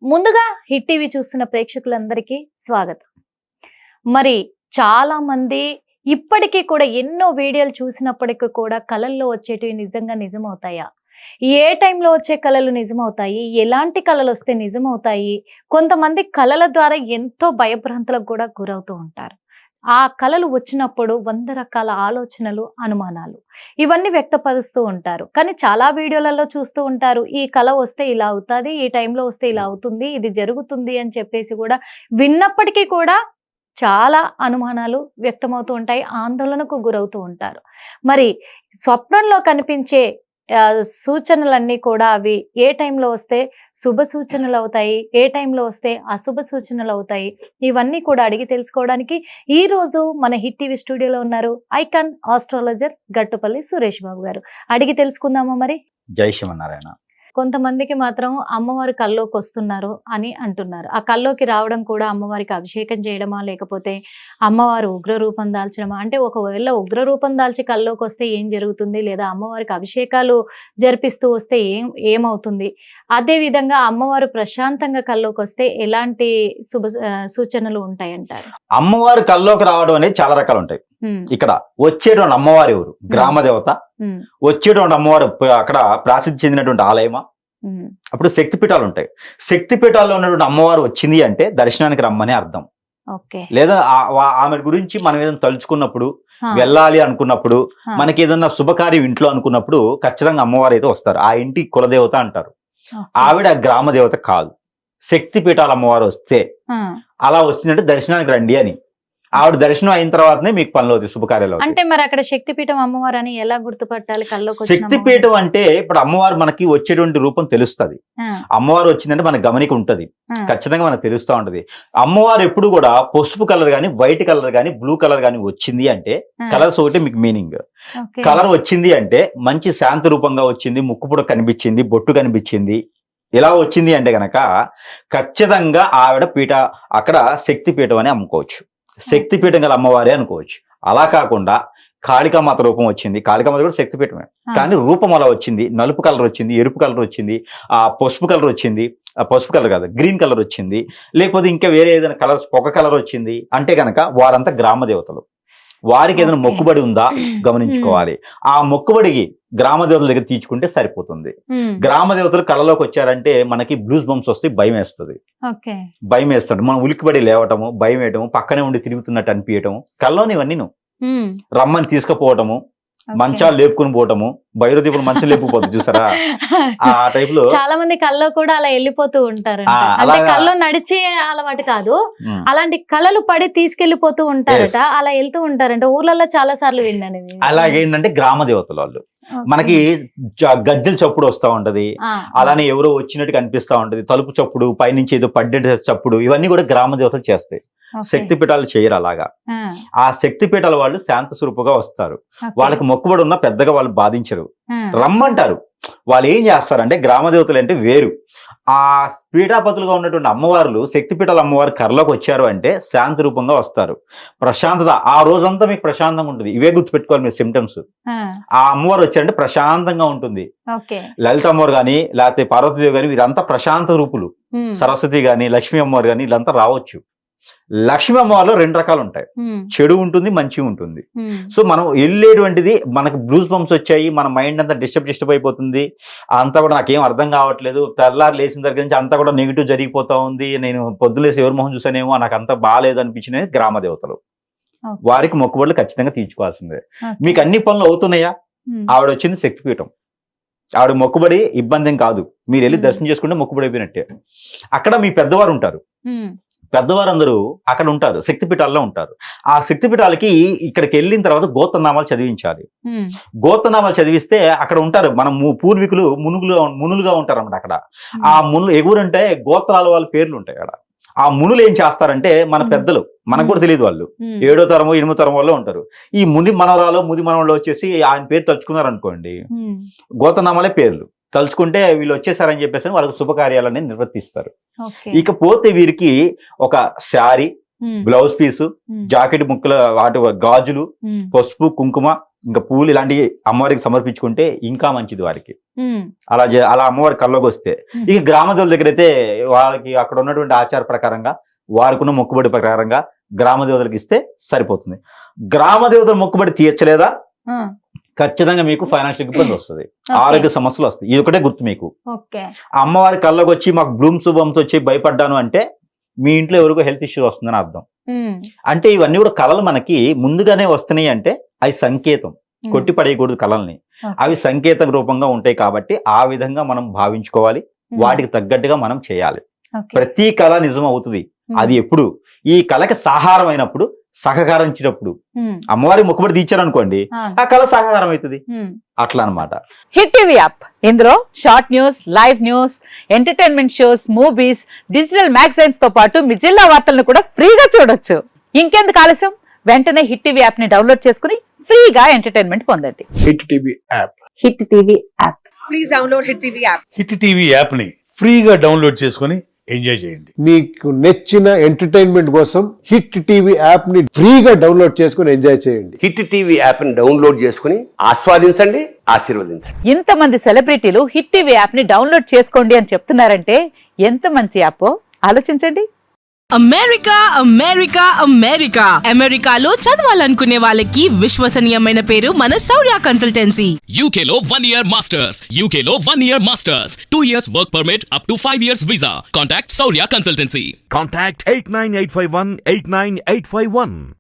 ముందుగా hit TV చూస్తున్న ప్రేక్షకులందరికీ స్వాగతం. మరి చాలా మంది ఇప్పటికీ కూడా ఎన్నో వీడియోలు చూసినప్పటికీ కూడా కళల్లో వచ్చేటివి నిజంగా నిజమవుతాయా? ఏ టైంలో వచ్చే కళలు నిజమవుతాయి? ఎలాంటి కళలు వస్తే నిజమవుతాయి? కొంతమంది కళల ద్వారా ఎంతో భయభ్రాంతులకు కూడా గురవుతూ ఉంటారు. ఆ కళలు వచ్చినప్పుడు 100 రకాల ఆలోచనలు, అనుమానాలు ఇవన్నీ వ్యక్తపరుస్తూ ఉంటారు. కానీ చాలా వీడియోలలో చూస్తూ ఉంటారు, ఈ కళ వస్తే ఇలా అవుతుంది, ఈ టైంలో వస్తే ఇలా అవుతుంది, ఇది జరుగుతుంది అని చెప్పేసి కూడా విన్నప్పటికీ కూడా చాలా అనుమానాలు వ్యక్తమవుతూ ఉంటాయి, ఆందోళనకు గురవుతూ ఉంటారు. మరి స్వప్నంలో కనిపించే సూచనలన్నీ కూడా అవి ఏ టైంలో వస్తే శుభ సూచనలు అవుతాయి, ఏ టైంలో వస్తే అశుభ సూచనలు అవుతాయి, ఇవన్నీ కూడా అడిగి తెలుసుకోవడానికి ఈ రోజు మన హిట్ టీవీ స్టూడియోలో ఉన్నారు ఐకాన్ ఆస్ట్రాలజర్ గట్టుపల్లి సురేష్ బాబు గారు. అడిగి తెలుసుకుందామా మరి? జై శ్రీమన్నారాయణ. కొంతమందికి మాత్రం అమ్మవారి కల్లోకి వస్తున్నారు అని అంటున్నారు. ఆ కల్లోకి రావడం కూడా అమ్మవారికి అభిషేకం చేయడమా, లేకపోతే అమ్మవారు ఉగ్ర రూపం దాల్చడమా? అంటే ఒకవేళ ఉగ్ర రూపం దాల్చి కల్లోకి వస్తే ఏం జరుగుతుంది, లేదా అమ్మవారికి అభిషేకాలు జరిపిస్తూ వస్తే ఏమవుతుంది? అదే విధంగా అమ్మవారు ప్రశాంతంగా కల్లోకి వస్తే ఎలాంటి శుభ సూచనలు ఉంటాయంటారు? అమ్మవారు కల్లోకి రావడం అనేది చాలా రకాలు ఉంటాయి. ఇక్కడ వచ్చేటువంటి అమ్మవారు ఎవరు? గ్రామ దేవత. వచ్చేటువంటి అమ్మవారు అక్కడ ప్రసిద్ధి చెందినటువంటి ఆలయమా? అప్పుడు శక్తిపీఠాలు ఉంటాయి. శక్తిపీఠాల్లో ఉన్నటువంటి అమ్మవారు వచ్చింది అంటే దర్శనానికి రమ్మని అర్థం. లేదా ఆమె గురించి మనం ఏదైనా తలుచుకున్నప్పుడు, వెళ్ళాలి అనుకున్నప్పుడు, మనకి ఏదైనా శుభకార్యం ఇంట్లో అనుకున్నప్పుడు ఖచ్చితంగా అమ్మవారు అయితే వస్తారు. ఆ ఇంటి కులదేవత అంటారు. ఆవిడ గ్రామ దేవత కాదు. శక్తిపీఠాల అమ్మవారు వస్తే అలా వచ్చిందంటే దర్శనానికి రండి అని. ఆవిడ దర్శనం అయిన తర్వాతనే మీకు పనులు అవుతాయి, శుభకార్యాలు. అంటే మరి అక్కడ శక్తిపీఠం అమ్మవారు అని ఎలా గుర్తుపట్టాలి? శక్తిపీఠం అంటే ఇప్పుడు అమ్మవారు మనకి వచ్చేటువంటి రూపం తెలుస్తుంది. అమ్మవారు వచ్చిందంటే మనకు గమనిక ఉంటది, ఖచ్చితంగా మనకు తెలుస్తూ ఉంటది. అమ్మవారు ఎప్పుడు కూడా పసుపు కలర్ గానీ, వైట్ కలర్ గానీ, బ్లూ కలర్ గానీ వచ్చింది అంటే కలర్స్ ఒకటి మీకు మీనింగ్. కలర్ వచ్చింది అంటే మంచి శాంతి రూపంగా వచ్చింది, ముక్కుపుడ కనిపించింది, బొట్టు కనిపించింది, ఇలా వచ్చింది అంటే గనక ఖచ్చితంగా ఆవిడ పీఠ అక్కడ శక్తిపీఠం అని అమ్ముకోవచ్చు. శక్తిపీఠం గల అమ్మవారే అనుకోవచ్చు. అలా కాకుండా కాళికామాత రూపం వచ్చింది, కాళికామాత కూడా శక్తిపీఠమే, కానీ రూపం అలా వచ్చింది. నలుపు కలర్ వచ్చింది, ఎరుపు కలర్ వచ్చింది, ఆ పసుపు కలర్ వచ్చింది, ఆ పసుపు కలర్ కాదు గ్రీన్ కలర్ వచ్చింది, లేకపోతే ఇంకా వేరే ఏదైనా కలర్స్ ఒక కలర్ వచ్చింది అంటే గనక వారంతా గ్రామ దేవతలు. వారికి ఏదైనా మొక్కుబడి ఉందా గమనించుకోవాలి. ఆ మొక్కుబడికి గ్రామ దేవతల దగ్గర తీర్చుకుంటే సరిపోతుంది. గ్రామ దేవతలు కళలోకి వచ్చారంటే మనకి బ్లూస్ బంప్స్ వస్తే భయం వేస్తుంది. భయం వేస్తాడు, మనం ఉలిక్కిపడి లేవటము, భయం వేయటము, పక్కనే ఉండి తిరుగుతున్నట్టు అనిపించటము, కళ్ళలోని ఇవన్నీ రమ్మని తీసుకుపోవటము, మంచాలు లేపుకుని పోవటము, భైరవదీపులు మంచం లేపుకుపోతుంది చూసారా, ఆ టైప్ లో చాలా మంది కల్లో కూడా అలా వెళ్ళిపోతూ ఉంటారు. కల్లో నడిచే అలవాటు కాదు, అలాంటి కళలు పడి తీసుకెళ్లిపోతూ ఉంటారట, అలా వెళ్తూ ఉంటారంట. ఊర్లలో చాలా సార్లు విన్నాను. అలాగేంటంటే గ్రామ దేవతల వాళ్ళు మనకి గజ్జల చప్పుడు వస్తా ఉంటది, అలానే ఎవరో వచ్చినట్టు కనిపిస్తా ఉంటది, తలుపు చప్పుడు, పైనుంచి ఏదో పడ్డ చప్పుడు, ఇవన్నీ కూడా గ్రామ దేవతలు చేస్తాయి. శక్తిపీఠాలు చేయరు అలాగా. ఆ శక్తిపీఠాల వాళ్ళు శాంత స్వరూపుగా వస్తారు. వాళ్ళకి మొక్కుబడి ఉన్నా పెద్దగా వాళ్ళు బాధించరు, రమ్మంటారు. వాళ్ళు ఏం చేస్తారంటే గ్రామ దేవతలు అంటే వేరు. ఆ పీఠాపతులుగా ఉన్నటువంటి అమ్మవార్లు, శక్తిపీఠాల అమ్మవారు కర్రలోకి వచ్చారు అంటే శాంతి రూపంగా వస్తారు. ప్రశాంతత ఆ రోజంతా మీకు ప్రశాంతంగా ఉంటుంది. ఇవే గుర్తుపెట్టుకోవాలి మీరు సిమ్టమ్స్. ఆ అమ్మవారు వచ్చారంటే ప్రశాంతంగా ఉంటుంది. లలిత అమ్మవారు గాని, లేకపోతే పార్వతీదేవి గాని, వీరంతా ప్రశాంత రూపులు. సరస్వతి గాని, లక్ష్మీ అమ్మవారు గాని, వీళ్ళంతా రావచ్చు. లక్ష్మీ అమ్మవారిలో 2 రకాలు ఉంటాయి, చెడు ఉంటుంది, మంచి ఉంటుంది. సో మనం వెళ్ళేటువంటిది మనకు బ్లూస్ బంప్స్ వచ్చాయి, మన మైండ్ అంతా డిస్టర్బ్ అయిపోతుంది, అంతా కూడా నాకేం అర్థం కావట్లేదు, తెల్లారు లేచిన దగ్గర నుంచి అంతా కూడా నెగిటివ్ జరిగిపోతా ఉంది, నేను పొద్దులేసి ఎవరి మొహం చూసానేమో నాకు అంతా బాగాలేదు అనిపించినవి గ్రామ దేవతలు. వారికి మొక్కుబడులు ఖచ్చితంగా తీర్చుకోవాల్సిందే. మీకు అన్ని పనులు అవుతున్నాయా? ఆవిడ వచ్చింది శక్తిపీఠం, ఆవిడ మొక్కుబడి ఇబ్బంది కాదు, మీరు వెళ్ళి దర్శనం చేసుకుంటే మొక్కుబడి అయిపోయినట్టే. అక్కడ మీ పెద్దవారు ఉంటారు, పెద్దవారందరూ అక్కడ ఉంటారు, శక్తిపీఠాల్లో ఉంటారు. ఆ శక్తిపీఠాలకి ఇక్కడికి వెళ్ళిన తర్వాత గోత్రనామాలు చదివించాలి. గోత్రనామాలు చదివిస్తే అక్కడ ఉంటారు మన పూర్వీకులు, మునులుగా ఉంటారు అన్నమాట. అక్కడ ఆ మునులు ఎగురంటే గోత్రాల వాళ్ళ పేర్లు ఉంటాయి అక్కడ. ఆ మునులు ఏం చేస్తారంటే మన పెద్దలు, మనకు కూడా తెలియదు, వాళ్ళు 7వ తరమో 8వ తరం వాళ్ళు ఉంటారు. ఈ ముని మనవరాలు ముది మనవరాలు వచ్చేసి ఆయన పేరు తలుచుకున్నారు అనుకోండి, గోత్రనామాలే పేర్లు తలుచుకుంటే వీళ్ళు వచ్చేసారని చెప్పేసి వాళ్ళకి శుభకార్యాలని నిర్వర్తిస్తారు. ఇకపోతే వీరికి ఒక శారీ, బ్లౌజ్ పీసు, జాకెట్ ముక్కల వాటి గాజులు, పసుపు, కుంకుమ, ఇంకా పూలు ఇలాంటివి అమ్మవారికి సమర్పించుకుంటే ఇంకా మంచిది వారికి. ఉమ్, అలా అమ్మవారి కల్లోకి వస్తే ఇక గ్రామ దేవతల దగ్గర అయితే వాళ్ళకి అక్కడ ఉన్నటువంటి ఆచార ప్రకారంగా వారికున్న మొక్కుబడి ప్రకారంగా గ్రామ దేవతలకు ఇస్తే సరిపోతుంది. గ్రామ దేవతల మొక్కుబడి తీర్చలేదా ఆ, ఖచ్చితంగా మీకు ఫైనాన్షియల్ ఇబ్బంది వస్తుంది, ఓకే. ఆరోగ్య సమస్యలు వస్తాయి. ఇది ఒకటే గుర్తు మీకు. ఓకే. ఆ అమ్మవారి కళ్ళకు వచ్చి మాకు బ్లూమ్ శుభంతో వచ్చి భయపడ్డాను అంటే మీ ఇంట్లో ఎవరికో హెల్త్ ఇష్యూ వస్తుందని అర్థం. ఉమ్, అంటే ఇవన్నీ కూడా కళలు మనకి ముందుగానే వస్తున్నాయి అంటే అవి సంకేతం, ఉమ్, కొట్టి పడేయకూడదు కళల్ని. ఓకే. అవి సంకేత రూపంగా ఉంటాయి కాబట్టి ఆ విధంగా మనం భావించుకోవాలి, ఉమ్, వాటికి తగ్గట్టుగా మనం చేయాలి. ఓకే. ప్రతి కళ నిజం అవుతుంది. ఉమ్, అది ఎప్పుడు ఈ కళకి సహారం అయినప్పుడు, సహకారం ఇచ్చినప్పుడు. ఉమ్, అమ్మవారి మొక్కుబడి తీర్చారనుకోండి, ఆ, ఆ కళ సహకారం అవుతుంది. ఉమ్, అట్లా అన్నమాట. హిట్ టీవీ యాప్ ఇందులో short news, live news, entertainment shows, movies, digital magazines తో పాటు మీ జిల్లా వార్తలను కూడా ఫ్రీగా చూడొచ్చు. ఇంకెందుకు ఆలస్యం, వెంటనే హిట్ టీవీ యాప్ ని డౌన్లోడ్ చేసుకుని ఫ్రీగా ఎంటర్టైన్మెంట్ పొందండి. Hit TV app. Hit TV app. Please download Hit TV app. Hit TV యాప్ని ఫ్రీగా డౌన్లోడ్ చేసుకొని ఎంజాయ్ చేయండి. మీకు నచ్చిన ఎంటర్టైన్మెంట్ కోసం హిట్ టీవీ యాప్ ని ఫ్రీగా డౌన్లోడ్ చేసుకుని ఎంజాయ్ చేయండి. హిట్ టీవీ యాప్ని డౌన్లోడ్ చేసుకుని ఆస్వాదించండి, ఆశీర్వదించండి. ఇంతమంది సెలబ్రిటీలు హిట్ టీవీ యాప్ ని డౌన్లోడ్ చేసుకోండి అని చెప్తున్నారంటే ఎంత మంచి యాప్ ఆలోచించండి. అమెరికా అమెరికా అమెరికా అమెరికాలో చదవాలనుకునే వాళ్ళకి విశ్వసనీయమైన పేరు మన శౌర్య consultancy. UK Law 1 Year Masters. UK Law 1 Year Masters. 2 years work permit up to 5 years visa. Contact Saurya Consultancy. Contact 89851 89851.